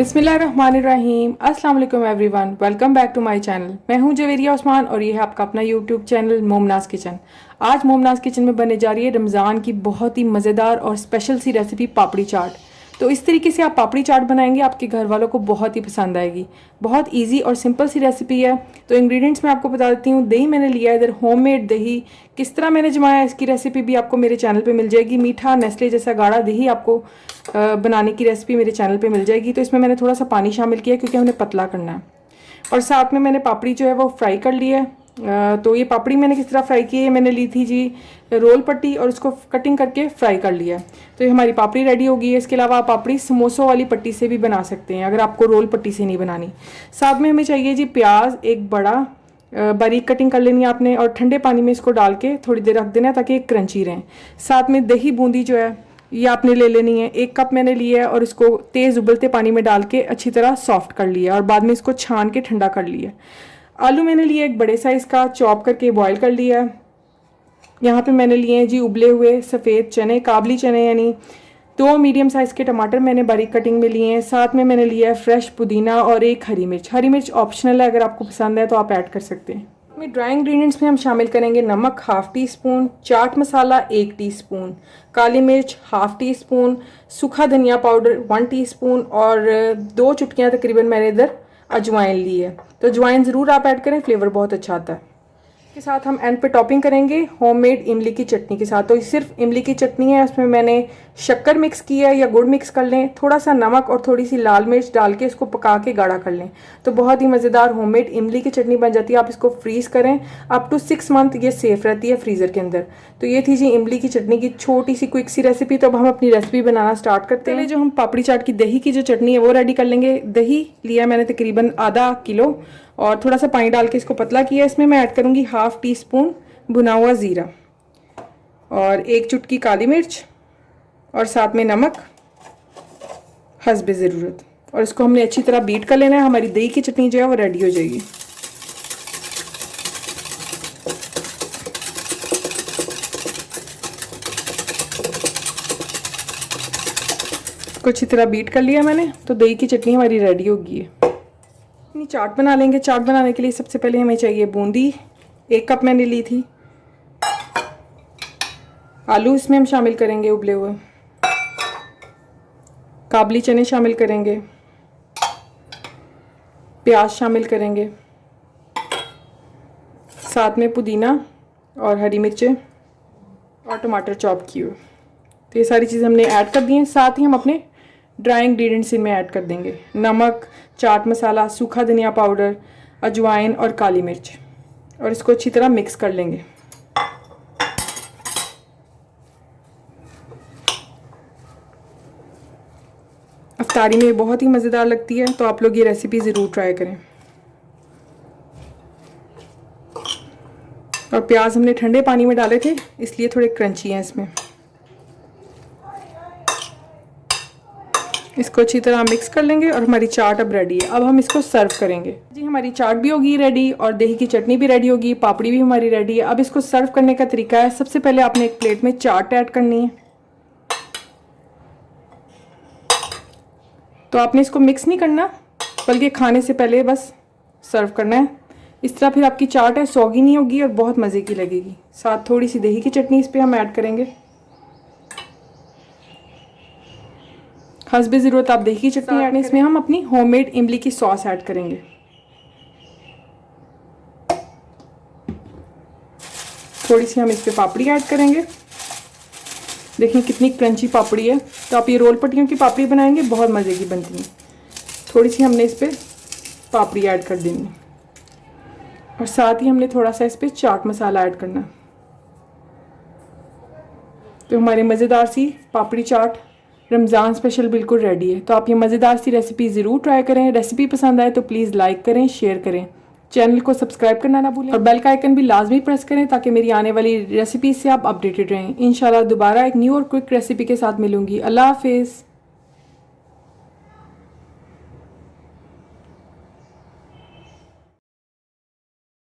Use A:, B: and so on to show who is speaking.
A: बिस्मिल्लाहिर्रहमानिर्रहीम। अस्सलाम वालेकुम everyone, welcome back to my channel. मैं हूं जवेरिया उस्मान और ये है आपका अपना यूट्यूब चैनल मोमनाज किचन। आज मोमनाज किचन में बनने जा रही है रमज़ान की बहुत ही मज़ेदार और स्पेशल सी रेसिपी पापड़ी चाट। तो इस तरीके से आप पापड़ी चाट बनाएंगे, आपके घर वालों को बहुत ही पसंद आएगी। बहुत इजी और सिंपल सी रेसिपी है। तो इंग्रेडिएंट्स मैं आपको बता देती हूँ। दही मैंने लिया है इधर, होममेड दही। किस तरह मैंने जमाया इसकी रेसिपी भी आपको मेरे चैनल पे मिल जाएगी। मीठा नेस्ले जैसा गाढ़ा दही आपको बनाने की रेसिपी मेरे चैनल पे मिल जाएगी। तो इसमें मैंने थोड़ा सा पानी शामिल किया क्योंकि हमने पतला करना है। और साथ में मैंने पापड़ी जो है वो फ्राई कर ली है। तो ये पापड़ी मैंने किस तरह फ्राई की है, मैंने ली थी जी रोल पट्टी और उसको कटिंग करके फ्राई कर लिया। तो ये हमारी पापड़ी रेडी होगी है। इसके अलावा आप पापड़ी समोसों वाली पट्टी से भी बना सकते हैं अगर आपको रोल पट्टी से नहीं बनानी। साथ में हमें चाहिए जी प्याज एक बड़ा, बारीक कटिंग कर लेनी है आपने और ठंडे पानी में इसको डाल के थोड़ी देर रख देना है ताकि एक क्रंची रहें। साथ में दही बूंदी जो है ये आपने ले लेनी है, 1 कप मैंने लिया है और इसको तेज़ उबलते पानी में डाल के अच्छी तरह सॉफ्ट कर लिया और बाद में इसको छान के ठंडा कर लिया। आलू मैंने लिए एक बड़े साइज़ का, चॉप करके बॉईल कर लिया है। यहाँ पे मैंने लिए हैं जी उबले हुए सफ़ेद चने, काबली चने, यानी 2 मीडियम साइज़ के टमाटर मैंने बारीक कटिंग में लिए हैं। साथ में मैंने लिया है फ्रेश पुदीना और 1 हरी मिर्च। हरी मिर्च ऑप्शनल है, अगर आपको पसंद है तो आप ऐड कर सकते हैं। में ड्राई इंग्रेडिएंट्स में हम शामिल करेंगे नमक ½ tea spoon, chaat masala 1 teaspoon, काली मिर्च ½ टी स्पून, सूखा धनिया पाउडर 1 टीस्पून और 2 चुटकियाँ तकरीबन मैंने इधर अजवाइन ली है। तो अजवाइन ज़रूर आप ऐड करें, फ्लेवर बहुत अच्छा आता है। के साथ हम एंड पे टॉपिंग करेंगे होममेड इमली की चटनी के साथ। तो सिर्फ इमली की चटनी है, उसमें मैंने शक्कर मिक्स की है या गुड़ मिक्स कर लें, थोड़ा सा नमक और थोड़ी सी लाल मिर्च डाल के इसको पका के गाढ़ा कर लें। तो बहुत ही मज़ेदार होममेड इमली की चटनी बन जाती है। आप इसको फ्रीज़ करें, अप टू 6 मंथ ये सेफ़ रहती है फ्रीज़र के अंदर। तो ये थी जी इमली की चटनी की छोटी सी क्विक सी रेसिपी। तो अब हम अपनी रेसिपी बनाना स्टार्ट करते हैं। जो हम पापड़ी चाट की दही की जो चटनी है वो रेडी कर लेंगे। दही लिया मैंने तकरीबन आधा किलो और थोड़ा सा पानी डाल के इसको पतला किया। इसमें मैं ऐड करूँगी ½ टीस्पून भुना हुआ ज़ीरा और 1 चुटकी काली मिर्च और साथ में नमक हस्बे ज़रूरत। और इसको हमने अच्छी तरह बीट कर लेना है। हमारी दही की चटनी जो है वो रेडी हो जाएगी। इसको अच्छी तरह बीट कर लिया मैंने, तो दही की चटनी हमारी रेडी होगी है। अपनी चाट बना लेंगे। चाट बनाने के लिए सबसे पहले हमें चाहिए बूंदी, 1 कप मैंने ली थी। आलू इसमें हम शामिल करेंगे उबले हुए, काबली चने शामिल करेंगे, प्याज शामिल करेंगे, साथ में पुदीना और हरी मिर्चें और टमाटर चॉप किए हुए। तो ये सारी चीज़ें हमने ऐड कर दी हैं। साथ ही हम अपने ड्राई इंग्रेडिएंट्स इनमें ऐड कर देंगे, नमक, चाट मसाला, सूखा धनिया पाउडर, अजवाइन और काली मिर्च, और इसको अच्छी तरह मिक्स कर लेंगे। अफ्तारी में बहुत ही मज़ेदार लगती है, तो आप लोग ये रेसिपी ज़रूर ट्राई करें। और प्याज हमने ठंडे पानी में डाले थे इसलिए थोड़े क्रंची हैं इसमें। इसको अच्छी तरह मिक्स कर लेंगे और हमारी चाट अब रेडी है। अब हम इसको सर्व करेंगे जी। हमारी चाट भी होगी रेडी और दही की चटनी भी रेडी होगी, पापड़ी भी हमारी रेडी है। अब इसको सर्व करने का तरीका है, सबसे पहले आपने एक प्लेट में चाट ऐड करनी है। तो आपने इसको मिक्स नहीं करना, बल्कि खाने से पहले बस सर्व करना है। इस तरह फिर आपकी चाट है सौगी नहीं होगी और बहुत मज़े की लगेगी। साथ थोड़ी सी दही की चटनी इस पर हम ऐड करेंगे। हस्बे ज़रूरत आप दही की चटनी ऐड, इसमें हम अपनी होममेड इमली की सॉस ऐड करेंगे। थोड़ी सी हम इस पे पापड़ी ऐड करेंगे। देखिए कितनी क्रंची पापड़ी है। तो आप ये रोल पट्टियों की पापड़ी बनाएंगे, बहुत मज़े की बनती है। थोड़ी सी हमने इस पे पापड़ी ऐड कर देनी और साथ ही हमने थोड़ा सा इस पे चाट मसाला ऐड करना। तो हमारी मज़ेदार सी पापड़ी चाट रमज़ान स्पेशल बिल्कुल रेडी है। तो आप ये मज़ेदार सी रेसिपी ज़रूर ट्राई करें। रेसिपी पसंद आए तो प्लीज़ लाइक करें, शेयर करें, चैनल को सब्सक्राइब करना ना भूलें और बेल का आइकन भी लाजमी प्रेस करें ताकि मेरी आने वाली रेसिपी से आप अपडेटेड रहें। इंशाल्लाह दोबारा एक न्यू और क्विक रेसिपी के साथ मिलूंगी। अल्लाह हाफिज़।